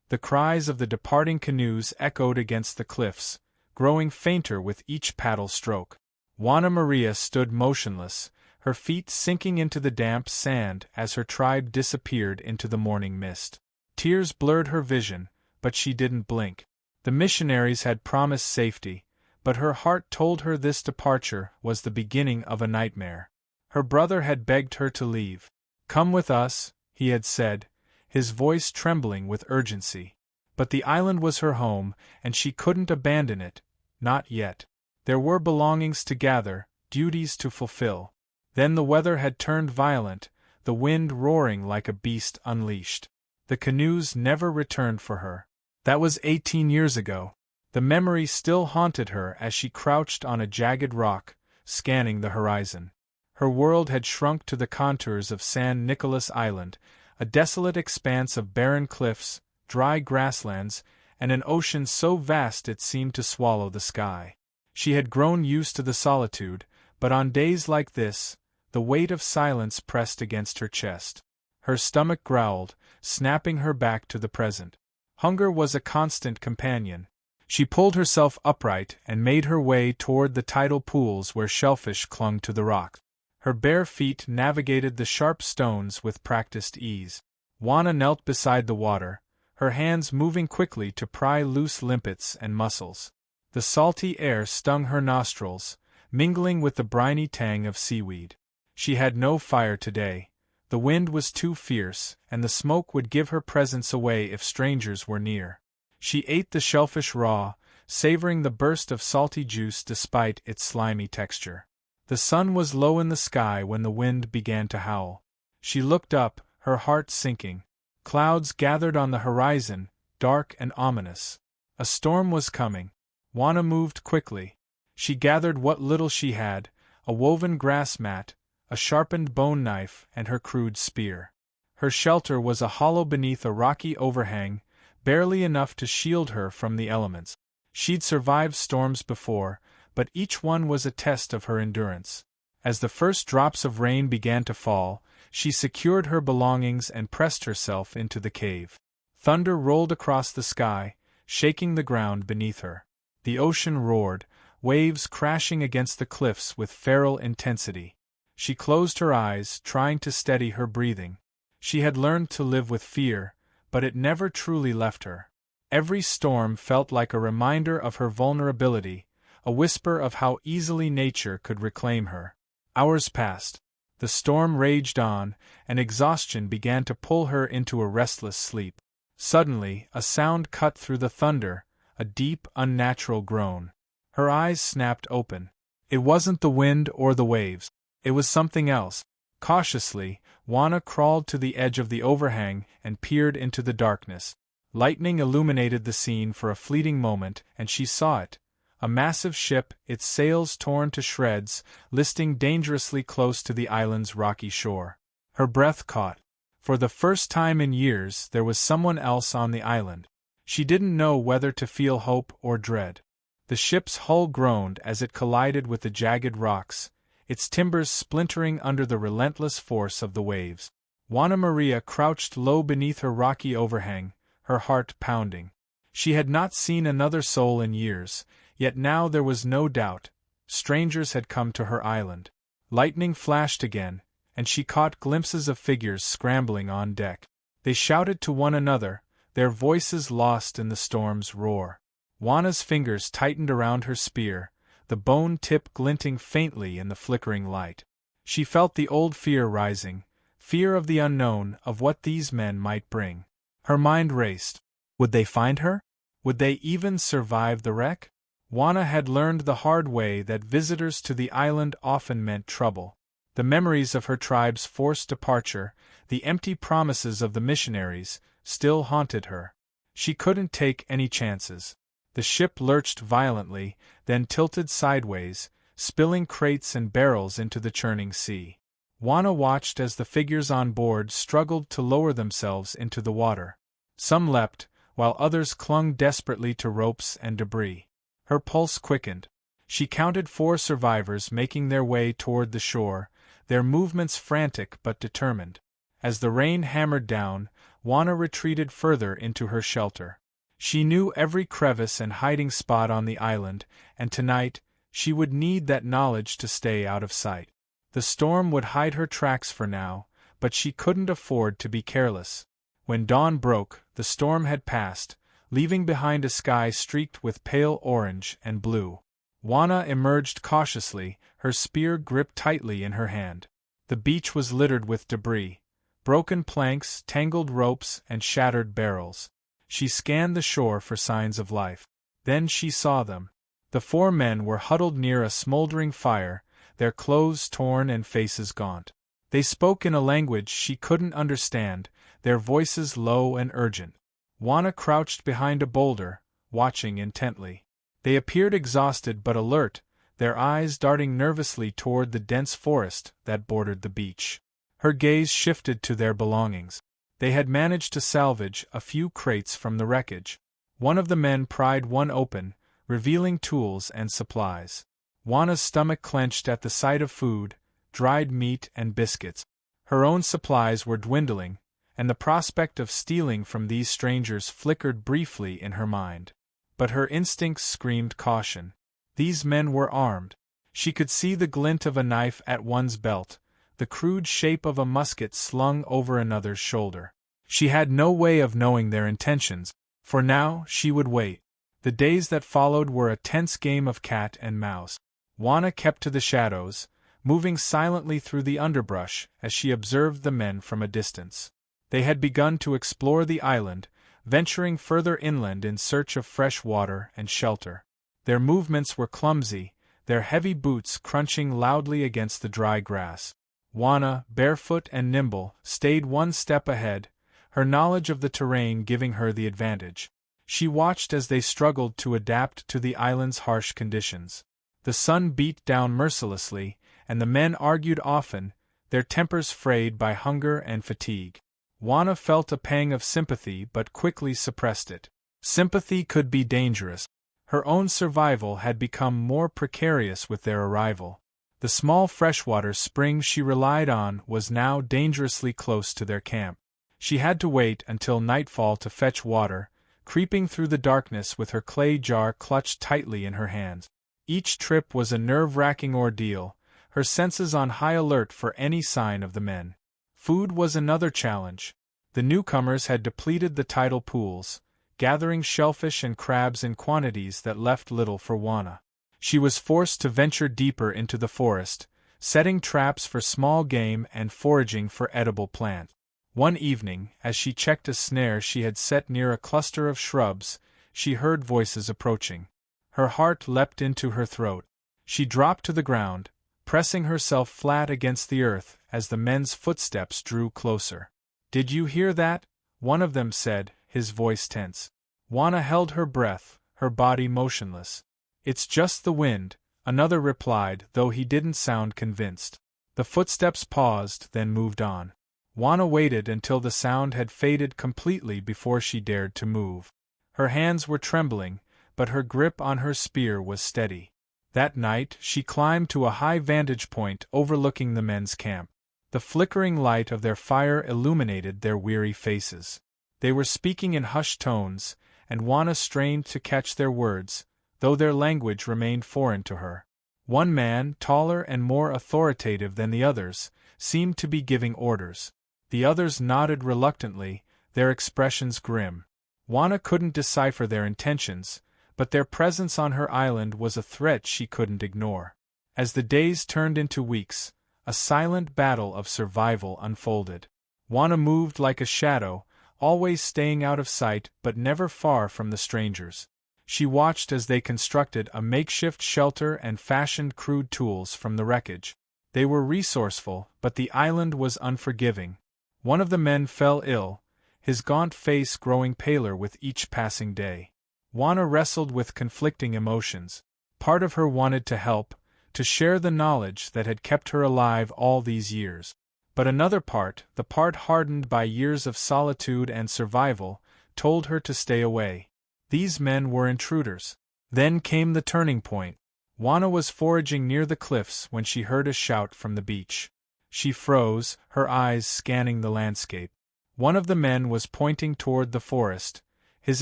The cries of the departing canoes echoed against the cliffs, growing fainter with each paddle stroke. Juana Maria stood motionless, her feet sinking into the damp sand as her tribe disappeared into the morning mist. Tears blurred her vision, but she didn't blink. The missionaries had promised safety, but her heart told her this departure was the beginning of a nightmare. Her brother had begged her to leave. "Come with us," he had said, his voice trembling with urgency. But the island was her home, and she couldn't abandon it, not yet. There were belongings to gather, duties to fulfill. Then the weather had turned violent, the wind roaring like a beast unleashed. The canoes never returned for her. That was 18 years ago. The memory still haunted her as she crouched on a jagged rock, scanning the horizon. Her world had shrunk to the contours of San Nicolas Island, a desolate expanse of barren cliffs, dry grasslands, and an ocean so vast it seemed to swallow the sky. She had grown used to the solitude, but on days like this, the weight of silence pressed against her chest. Her stomach growled, snapping her back to the present. Hunger was a constant companion. She pulled herself upright and made her way toward the tidal pools where shellfish clung to the rocks. Her bare feet navigated the sharp stones with practiced ease. Juana knelt beside the water, her hands moving quickly to pry loose limpets and mussels. The salty air stung her nostrils, mingling with the briny tang of seaweed. She had no fire today. The wind was too fierce, and the smoke would give her presence away if strangers were near. She ate the shellfish raw, savoring the burst of salty juice despite its slimy texture. The sun was low in the sky when the wind began to howl. She looked up, her heart sinking. Clouds gathered on the horizon, dark and ominous. A storm was coming. Juana moved quickly. She gathered what little she had, a woven grass mat, a sharpened bone knife, and her crude spear. Her shelter was a hollow beneath a rocky overhang, barely enough to shield her from the elements. She'd survived storms before, but each one was a test of her endurance. As the first drops of rain began to fall, she secured her belongings and pressed herself into the cave. Thunder rolled across the sky, shaking the ground beneath her. The ocean roared, waves crashing against the cliffs with feral intensity. She closed her eyes, trying to steady her breathing. She had learned to live with fear, but it never truly left her. Every storm felt like a reminder of her vulnerability, a whisper of how easily nature could reclaim her. Hours passed. The storm raged on, and exhaustion began to pull her into a restless sleep. Suddenly, a sound cut through the thunder, a deep, unnatural groan. Her eyes snapped open. It wasn't the wind or the waves. It was something else. Cautiously, Juana crawled to the edge of the overhang and peered into the darkness. Lightning illuminated the scene for a fleeting moment, and she saw it. A massive ship, its sails torn to shreds, listing dangerously close to the island's rocky shore. Her breath caught. For the first time in years, there was someone else on the island. She didn't know whether to feel hope or dread. The ship's hull groaned as it collided with the jagged rocks, its timbers splintering under the relentless force of the waves. Juana Maria crouched low beneath her rocky overhang, her heart pounding. She had not seen another soul in years, yet now there was no doubt. Strangers had come to her island. Lightning flashed again, and she caught glimpses of figures scrambling on deck. They shouted to one another, their voices lost in the storm's roar. Juana's fingers tightened around her spear, the bone tip glinting faintly in the flickering light. She felt the old fear rising, fear of the unknown, of what these men might bring. Her mind raced. Would they find her? Would they even survive the wreck? Juana had learned the hard way that visitors to the island often meant trouble. The memories of her tribe's forced departure, the empty promises of the missionaries, still haunted her. She couldn't take any chances. The ship lurched violently, then tilted sideways, spilling crates and barrels into the churning sea. Juana watched as the figures on board struggled to lower themselves into the water. Some leapt, while others clung desperately to ropes and debris. Her pulse quickened. She counted 4 survivors making their way toward the shore, their movements frantic but determined. As the rain hammered down, Juana retreated further into her shelter. She knew every crevice and hiding spot on the island, and tonight, she would need that knowledge to stay out of sight. The storm would hide her tracks for now, but she couldn't afford to be careless. When dawn broke, the storm had passed, leaving behind a sky streaked with pale orange and blue. Juana emerged cautiously, her spear gripped tightly in her hand. The beach was littered with debris, broken planks, tangled ropes, and shattered barrels. She scanned the shore for signs of life. Then she saw them. The 4 men were huddled near a smoldering fire, their clothes torn and faces gaunt. They spoke in a language she couldn't understand, their voices low and urgent. Juana crouched behind a boulder, watching intently. They appeared exhausted but alert, their eyes darting nervously toward the dense forest that bordered the beach. Her gaze shifted to their belongings. They had managed to salvage a few crates from the wreckage. One of the men pried one open, revealing tools and supplies. Juana's stomach clenched at the sight of food, dried meat and biscuits. Her own supplies were dwindling, and the prospect of stealing from these strangers flickered briefly in her mind. But her instincts screamed caution. These men were armed. She could see the glint of a knife at one's belt, the crude shape of a musket slung over another's shoulder. She had no way of knowing their intentions. For now, she would wait. The days that followed were a tense game of cat and mouse. Juana kept to the shadows, moving silently through the underbrush as she observed the men from a distance. They had begun to explore the island, venturing further inland in search of fresh water and shelter. Their movements were clumsy, their heavy boots crunching loudly against the dry grass. Juana, barefoot and nimble, stayed one step ahead, her knowledge of the terrain giving her the advantage. She watched as they struggled to adapt to the island's harsh conditions. The sun beat down mercilessly, and the men argued often, their tempers frayed by hunger and fatigue. Juana felt a pang of sympathy but quickly suppressed it. Sympathy could be dangerous. Her own survival had become more precarious with their arrival. The small freshwater spring she relied on was now dangerously close to their camp. She had to wait until nightfall to fetch water, creeping through the darkness with her clay jar clutched tightly in her hands. Each trip was a nerve-wracking ordeal, her senses on high alert for any sign of the men. Food was another challenge. The newcomers had depleted the tidal pools, gathering shellfish and crabs in quantities that left little for Juana. She was forced to venture deeper into the forest, setting traps for small game and foraging for edible plants. One evening, as she checked a snare she had set near a cluster of shrubs, she heard voices approaching. Her heart leapt into her throat. She dropped to the ground, pressing herself flat against the earth as the men's footsteps drew closer. "Did you hear that?" one of them said, his voice tense. Juana held her breath, her body motionless. "It's just the wind," another replied, though he didn't sound convinced. The footsteps paused, then moved on. Juana waited until the sound had faded completely before she dared to move. Her hands were trembling, but her grip on her spear was steady. That night, she climbed to a high vantage point overlooking the men's camp. The flickering light of their fire illuminated their weary faces. They were speaking in hushed tones, and Juana strained to catch their words, though their language remained foreign to her. One man, taller and more authoritative than the others, seemed to be giving orders. The others nodded reluctantly, their expressions grim. Juana couldn't decipher their intentions, but their presence on her island was a threat she couldn't ignore. As the days turned into weeks, a silent battle of survival unfolded. Juana moved like a shadow, always staying out of sight but never far from the strangers. She watched as they constructed a makeshift shelter and fashioned crude tools from the wreckage. They were resourceful, but the island was unforgiving. One of the men fell ill, his gaunt face growing paler with each passing day. Juana wrestled with conflicting emotions. Part of her wanted to help, to share the knowledge that had kept her alive all these years. But another part, the part hardened by years of solitude and survival, told her to stay away. These men were intruders. Then came the turning point. Juana was foraging near the cliffs when she heard a shout from the beach. She froze, her eyes scanning the landscape. One of the men was pointing toward the forest, his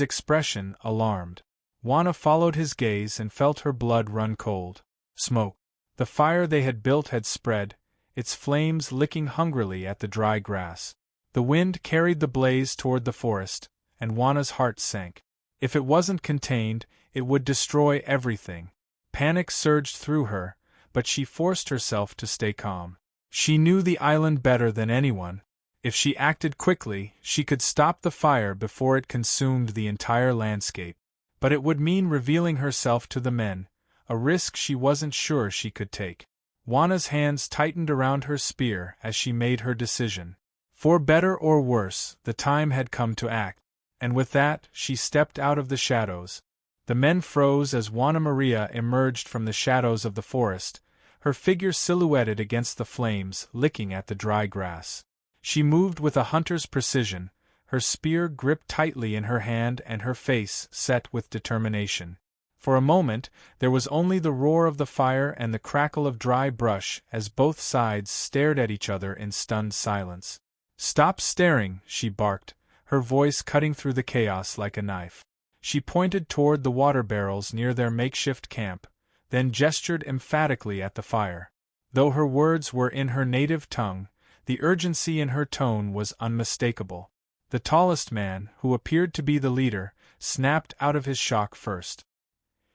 expression alarmed. Juana followed his gaze and felt her blood run cold. Smoke. The fire they had built had spread, its flames licking hungrily at the dry grass. The wind carried the blaze toward the forest, and Juana's heart sank. If it wasn't contained, it would destroy everything. Panic surged through her, but she forced herself to stay calm. She knew the island better than anyone. If she acted quickly, she could stop the fire before it consumed the entire landscape. But it would mean revealing herself to the men, a risk she wasn't sure she could take. Juana's hands tightened around her spear as she made her decision. For better or worse, the time had come to act. And with that, she stepped out of the shadows. The men froze as Juana Maria emerged from the shadows of the forest, her figure silhouetted against the flames, licking at the dry grass. She moved with a hunter's precision, her spear gripped tightly in her hand and her face set with determination. For a moment, there was only the roar of the fire and the crackle of dry brush as both sides stared at each other in stunned silence. "Stop staring," she barked, her voice cutting through the chaos like a knife. She pointed toward the water barrels near their makeshift camp, then gestured emphatically at the fire. Though her words were in her native tongue, the urgency in her tone was unmistakable. The tallest man, who appeared to be the leader, snapped out of his shock first.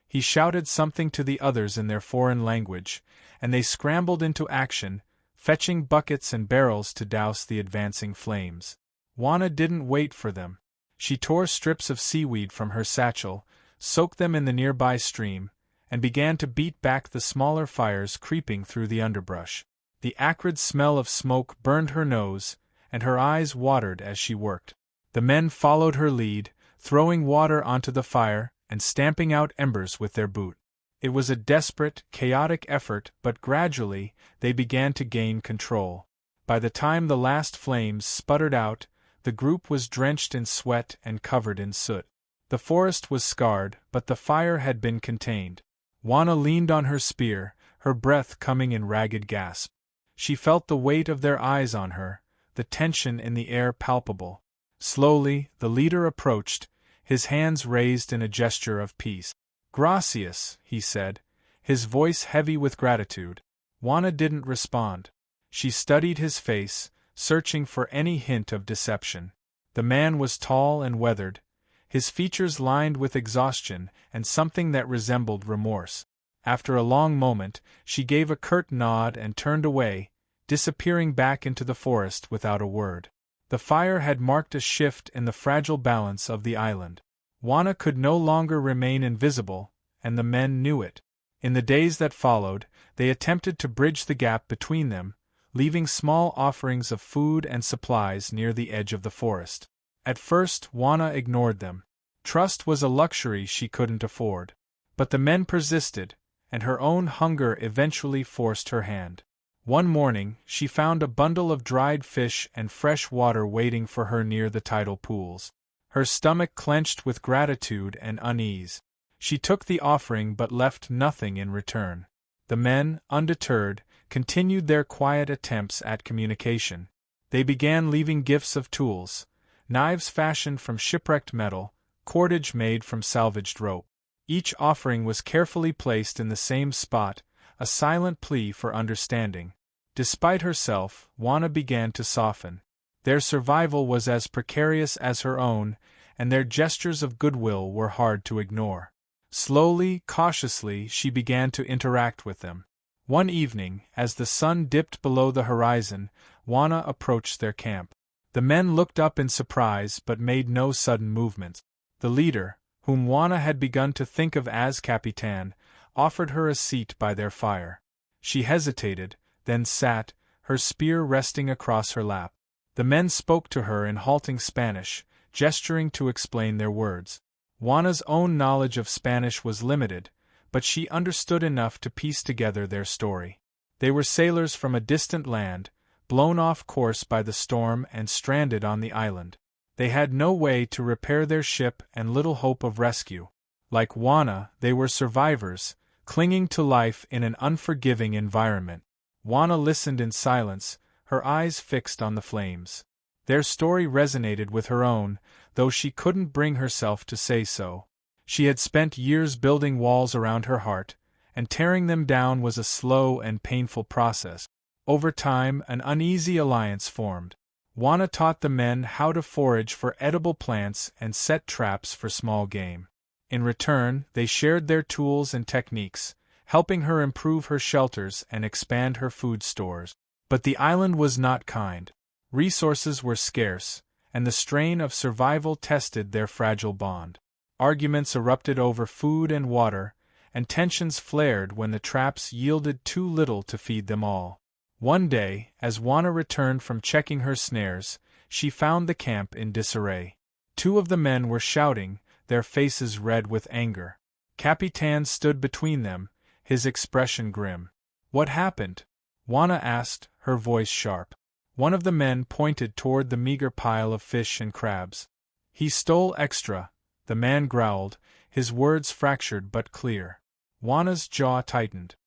He shouted something to the others in their foreign language, and they scrambled into action, fetching buckets and barrels to douse the advancing flames. Juana didn't wait for them. She tore strips of seaweed from her satchel, soaked them in the nearby stream, and began to beat back the smaller fires creeping through the underbrush. The acrid smell of smoke burned her nose, and her eyes watered as she worked. The men followed her lead, throwing water onto the fire and stamping out embers with their boot. It was a desperate, chaotic effort, but gradually they began to gain control. By the time the last flames sputtered out, the group was drenched in sweat and covered in soot. The forest was scarred, but the fire had been contained. Juana leaned on her spear, her breath coming in ragged gasps. She felt the weight of their eyes on her, the tension in the air palpable. Slowly, the leader approached, his hands raised in a gesture of peace. "Gracias," he said, his voice heavy with gratitude. Juana didn't respond. She studied his face, searching for any hint of deception. The man was tall and weathered, his features lined with exhaustion and something that resembled remorse. After a long moment, she gave a curt nod and turned away, disappearing back into the forest without a word. The fire had marked a shift in the fragile balance of the island. Juana could no longer remain invisible, and the men knew it. In the days that followed, they attempted to bridge the gap between them, leaving small offerings of food and supplies near the edge of the forest. At first, Juana ignored them. Trust was a luxury she couldn't afford. But the men persisted, and her own hunger eventually forced her hand. One morning, she found a bundle of dried fish and fresh water waiting for her near the tidal pools. Her stomach clenched with gratitude and unease. She took the offering but left nothing in return. The men, undeterred, continued their quiet attempts at communication. They began leaving gifts of tools, knives fashioned from shipwrecked metal, cordage made from salvaged rope. Each offering was carefully placed in the same spot, a silent plea for understanding. Despite herself, Juana began to soften. Their survival was as precarious as her own, and their gestures of goodwill were hard to ignore. Slowly, cautiously, she began to interact with them. One evening, as the sun dipped below the horizon, Juana approached their camp. The men looked up in surprise but made no sudden movements. The leader, whom Juana had begun to think of as Capitan, offered her a seat by their fire. She hesitated, then sat, her spear resting across her lap. The men spoke to her in halting Spanish, gesturing to explain their words. Juana's own knowledge of Spanish was limited, but she understood enough to piece together their story. They were sailors from a distant land, blown off course by the storm and stranded on the island. They had no way to repair their ship and little hope of rescue. Like Juana, they were survivors, clinging to life in an unforgiving environment. Juana listened in silence, her eyes fixed on the flames. Their story resonated with her own, though she couldn't bring herself to say so. She had spent years building walls around her heart, and tearing them down was a slow and painful process. Over time, an uneasy alliance formed. Juana taught the men how to forage for edible plants and set traps for small game. In return, they shared their tools and techniques, helping her improve her shelters and expand her food stores. But the island was not kind. Resources were scarce, and the strain of survival tested their fragile bond. Arguments erupted over food and water, and tensions flared when the traps yielded too little to feed them all. One day, as Juana returned from checking her snares, she found the camp in disarray. Two of the men were shouting, their faces red with anger. Capitan stood between them, his expression grim. "What happened?" Juana asked, her voice sharp. One of the men pointed toward the meager pile of fish and crabs. "He stole extra," the man growled, his words fractured but clear. Juana's jaw tightened.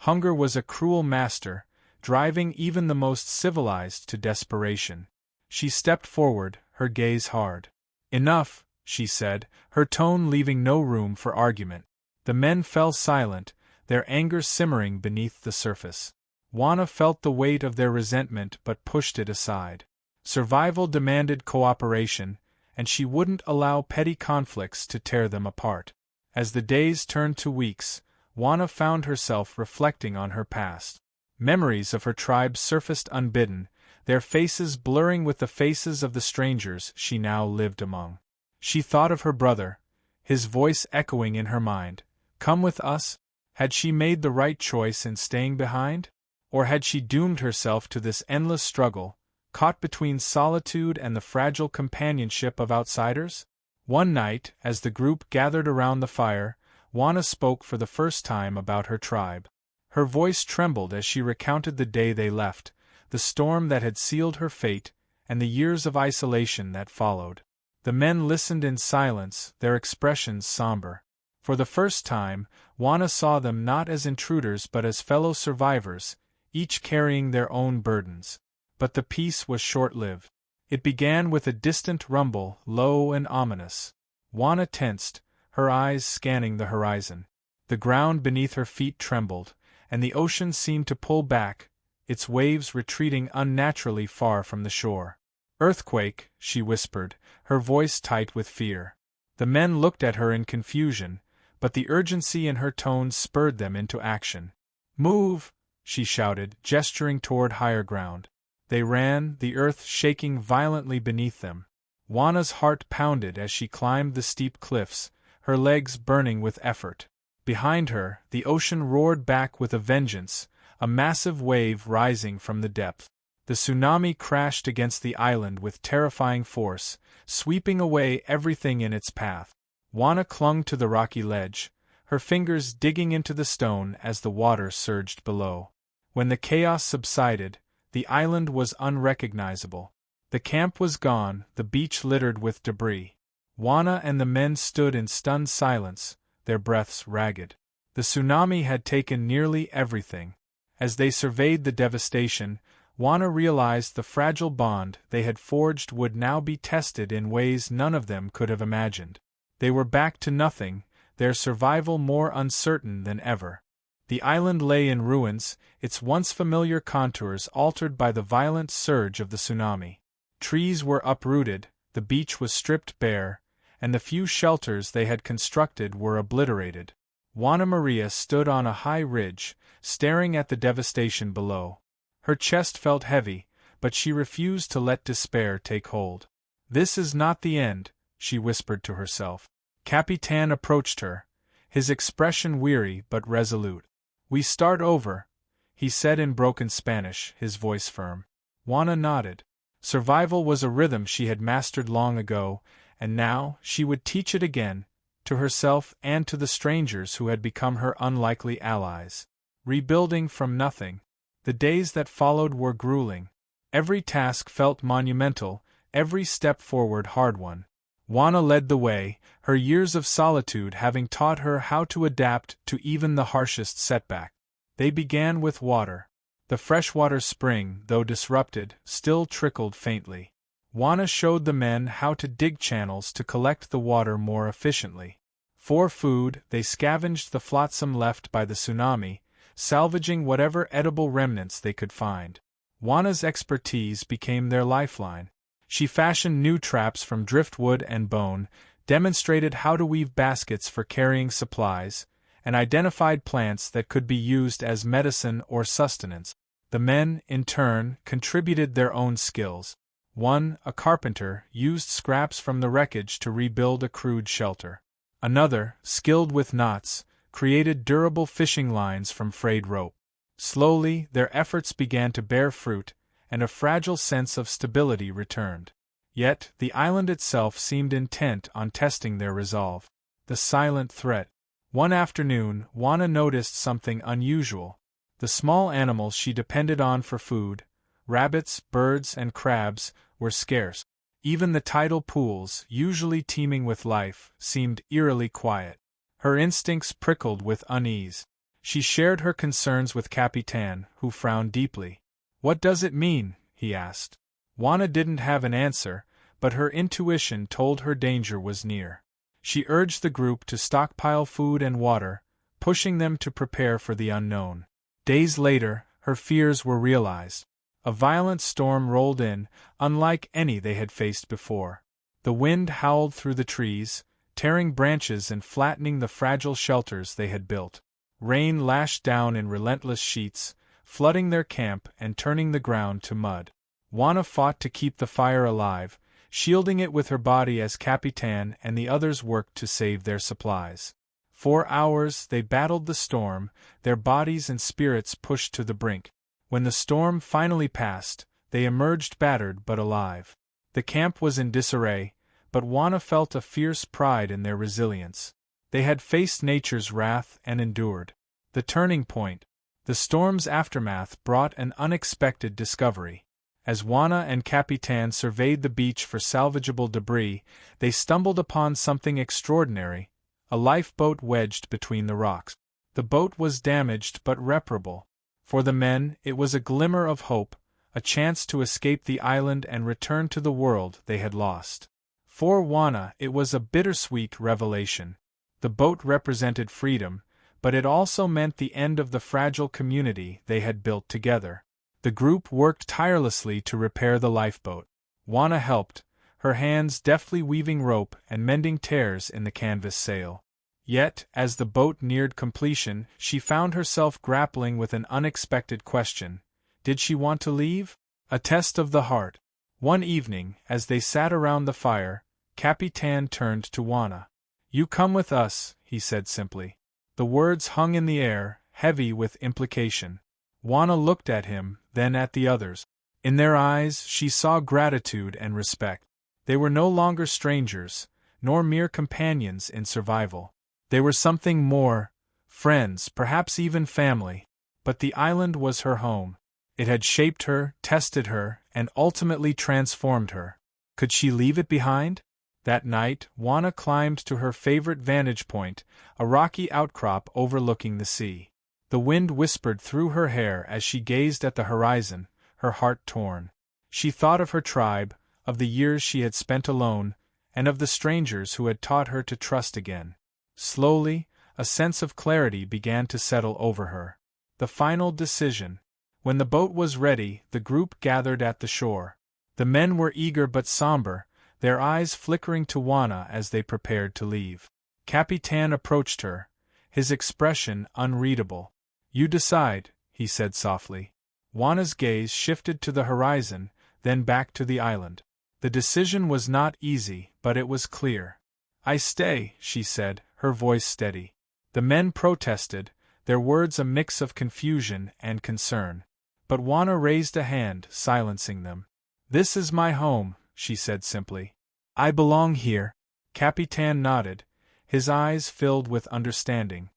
Hunger was a cruel master, driving even the most civilized to desperation. She stepped forward, her gaze hard. "Enough," she said, her tone leaving no room for argument. The men fell silent, their anger simmering beneath the surface. Juana felt the weight of their resentment but pushed it aside. Survival demanded cooperation, and she wouldn't allow petty conflicts to tear them apart. As the days turned to weeks, Juana found herself reflecting on her past. Memories of her tribe surfaced unbidden, their faces blurring with the faces of the strangers she now lived among. She thought of her brother, his voice echoing in her mind. Come with us? Had she made the right choice in staying behind? Or had she doomed herself to this endless struggle, caught between solitude and the fragile companionship of outsiders? One night, as the group gathered around the fire, Juana spoke for the first time about her tribe. Her voice trembled as she recounted the day they left, the storm that had sealed her fate, and the years of isolation that followed. The men listened in silence, their expressions somber. For the first time, Juana saw them not as intruders but as fellow survivors, each carrying their own burdens. But the peace was short-lived. It began with a distant rumble, low and ominous. Juana tensed, her eyes scanning the horizon. The ground beneath her feet trembled, and the ocean seemed to pull back, its waves retreating unnaturally far from the shore. "Earthquake," she whispered, her voice tight with fear. The men looked at her in confusion, but the urgency in her tone spurred them into action. "Move!" she shouted, gesturing toward higher ground. They ran, the earth shaking violently beneath them. Juana's heart pounded as she climbed the steep cliffs, her legs burning with effort. Behind her, the ocean roared back with a vengeance, a massive wave rising from the depth. The tsunami crashed against the island with terrifying force, sweeping away everything in its path. Juana clung to the rocky ledge, her fingers digging into the stone as the water surged below. When the chaos subsided, the island was unrecognizable. The camp was gone, the beach littered with debris. Juana and the men stood in stunned silence, their breaths ragged. The tsunami had taken nearly everything. As they surveyed the devastation, Juana realized the fragile bond they had forged would now be tested in ways none of them could have imagined. They were back to nothing, their survival more uncertain than ever. The island lay in ruins, its once familiar contours altered by the violent surge of the tsunami. Trees were uprooted, the beach was stripped bare, and the few shelters they had constructed were obliterated. Juana Maria stood on a high ridge, staring at the devastation below. Her chest felt heavy, but she refused to let despair take hold. "This is not the end," she whispered to herself. Capitan approached her, his expression weary but resolute. "We start over," he said in broken Spanish, his voice firm. Juana nodded. Survival was a rhythm she had mastered long ago, and now she would teach it again, to herself and to the strangers who had become her unlikely allies. Rebuilding from nothing. The days that followed were grueling. Every task felt monumental, every step forward hard one. Juana led the way, her years of solitude having taught her how to adapt to even the harshest setback. They began with water. The freshwater spring, though disrupted, still trickled faintly. Juana showed the men how to dig channels to collect the water more efficiently. For food, they scavenged the flotsam left by the tsunami, salvaging whatever edible remnants they could find. Juana's expertise became their lifeline. She fashioned new traps from driftwood and bone, demonstrated how to weave baskets for carrying supplies, and identified plants that could be used as medicine or sustenance. The men, in turn, contributed their own skills. One, a carpenter, used scraps from the wreckage to rebuild a crude shelter. Another, skilled with knots, created durable fishing lines from frayed rope. Slowly, their efforts began to bear fruit, and a fragile sense of stability returned. Yet, the island itself seemed intent on testing their resolve. The silent threat. One afternoon, Juana noticed something unusual. The small animals she depended on for food, rabbits, birds, and crabs, were scarce. Even the tidal pools, usually teeming with life, seemed eerily quiet. Her instincts prickled with unease. She shared her concerns with Capitan, who frowned deeply. "What does it mean?" he asked. Juana didn't have an answer, but her intuition told her danger was near. She urged the group to stockpile food and water, pushing them to prepare for the unknown. Days later, her fears were realized. A violent storm rolled in, unlike any they had faced before. The wind howled through the trees, tearing branches and flattening the fragile shelters they had built. Rain lashed down in relentless sheets, flooding their camp and turning the ground to mud. Juana fought to keep the fire alive, shielding it with her body as Capitan and the others worked to save their supplies. For hours they battled the storm, their bodies and spirits pushed to the brink. When the storm finally passed, they emerged battered but alive. The camp was in disarray, but Juana felt a fierce pride in their resilience. They had faced nature's wrath and endured. The turning point. The storm's aftermath brought an unexpected discovery. As Juana and Capitan surveyed the beach for salvageable debris, they stumbled upon something extraordinary, a lifeboat wedged between the rocks. The boat was damaged but reparable. For the men, it was a glimmer of hope, a chance to escape the island and return to the world they had lost. For Juana, it was a bittersweet revelation. The boat represented freedom, but it also meant the end of the fragile community they had built together. The group worked tirelessly to repair the lifeboat. Juana helped, her hands deftly weaving rope and mending tears in the canvas sail. Yet, as the boat neared completion, she found herself grappling with an unexpected question. Did she want to leave? A test of the heart. One evening, as they sat around the fire, Capitan turned to Juana. "You come with us," he said simply. The words hung in the air, heavy with implication. Juana looked at him, then at the others. In their eyes, she saw gratitude and respect. They were no longer strangers, nor mere companions in survival. They were something more, friends, perhaps even family. But the island was her home. It had shaped her, tested her, and ultimately transformed her. Could she leave it behind? That night, Juana climbed to her favorite vantage point, a rocky outcrop overlooking the sea. The wind whispered through her hair as she gazed at the horizon, her heart torn. She thought of her tribe, of the years she had spent alone, and of the strangers who had taught her to trust again. Slowly, a sense of clarity began to settle over her. The final decision. When the boat was ready, the group gathered at the shore. The men were eager but somber, their eyes flickering to Juana as they prepared to leave. Capitan approached her, his expression unreadable. "You decide," he said softly. Juana's gaze shifted to the horizon, then back to the island. The decision was not easy, but it was clear. "I stay," she said, her voice steady. The men protested, their words a mix of confusion and concern. But Juana raised a hand, silencing them. "This is my home," she said simply. "I belong here." Capitan nodded, his eyes filled with understanding.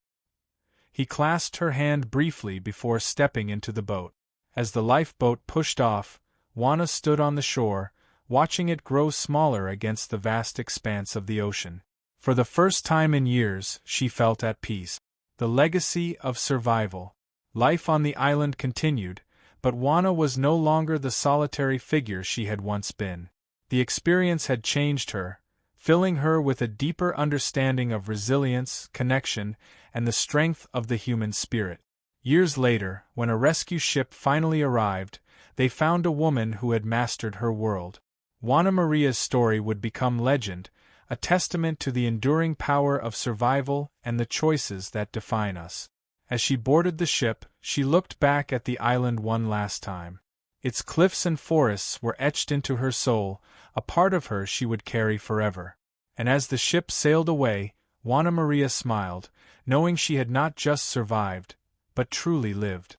He clasped her hand briefly before stepping into the boat. As the lifeboat pushed off, Juana stood on the shore, watching it grow smaller against the vast expanse of the ocean. For the first time in years, she felt at peace. The legacy of survival. Life on the island continued, but Juana was no longer the solitary figure she had once been. The experience had changed her, filling her with a deeper understanding of resilience, connection, and the strength of the human spirit. Years later, when a rescue ship finally arrived, they found a woman who had mastered her world. Juana Maria's story would become legend, a testament to the enduring power of survival and the choices that define us. As she boarded the ship, she looked back at the island one last time. Its cliffs and forests were etched into her soul, a part of her she would carry forever. And as the ship sailed away, Juana Maria smiled, knowing she had not just survived, but truly lived.